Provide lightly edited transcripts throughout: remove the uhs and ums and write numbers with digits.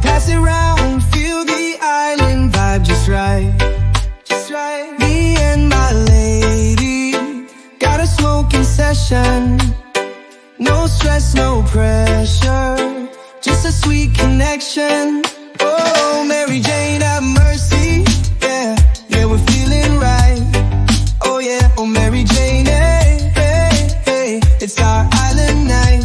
Pass it round, feel the island vibe just right. Just right. Me and my lady got a smoking session. No stress, no pressure, just a sweet connection. Oh, Mary Jane, have mercy. Yeah, yeah, we're feeling right. Oh yeah, oh Mary Jane, hey, hey, hey, it's our island night.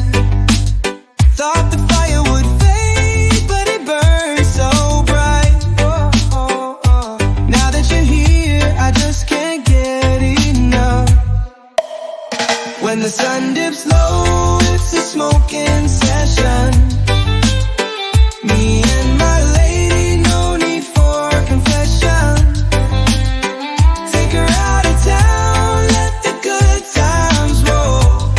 Thought the fire would fade, but it burns so bright. Oh, oh, oh. Now that you're here, I just can't get enough. When the sun dips low, it's a smoking session. Me and my lady, no need for confession. Take her out of town, let the good times roll.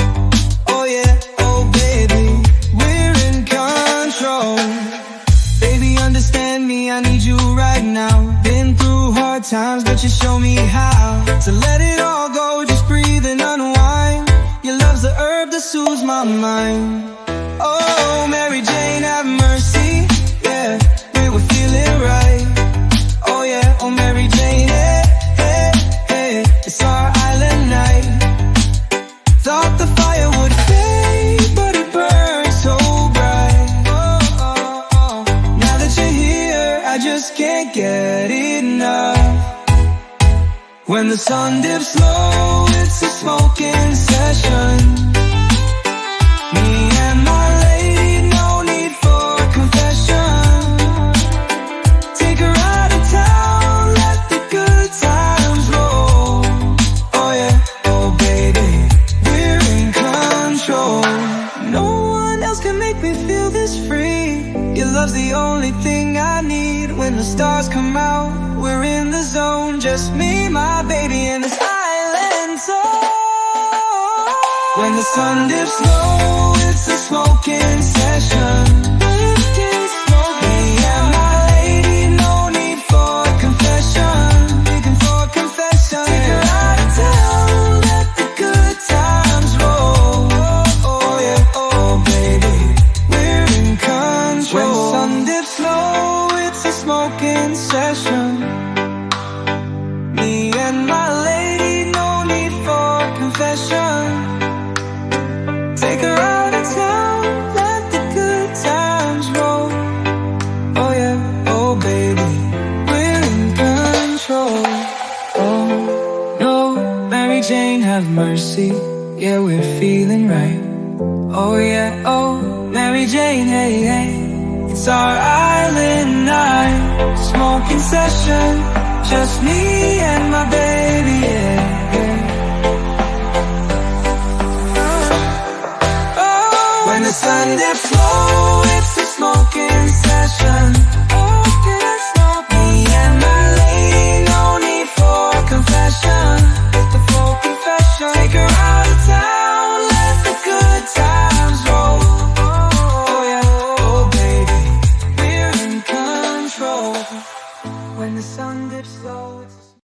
Oh yeah, oh baby, we're in control. Baby, understand me, I need you right now. Been through hard times, but you show me how to let it all go, just breathe and unwind. Your love's the herb that soothes my mind. Oh, Mary Jane, have mercy. Yeah, we were feeling right. Oh yeah, oh Mary Jane, hey, hey, hey, it's our island night. Thought the fire would fade, but it burned so bright. Oh, oh, oh. Now that you're here, I just can't get enough. When the sun dips low, it's a smoking session. Me and my lady, no need for confession. Take her out of town, let the good times roll. Oh yeah, oh baby, we're in control. No one else can make me feel this free. Your love's the only thing I need. When the stars come out, we're in the zone. Just me, my baby, and this island soul. When the sun dips low, it's a smoking session. Me and my lady, no need for confession. Begging for confession. Take her out of town, let the good times roll. Oh yeah, oh baby, we're in control. When the sun dips low, it's a smoking session. Me and my lady, no need for confession. Take her out of town, let the good times roll. Oh yeah, oh baby, we're in control. Oh no, Mary Jane, have mercy. Yeah, we're feeling right. Oh yeah, oh Mary Jane, hey, hey, it's our island night. Smoking session, just me and my baby, yeah, yeah. When the sun dips low,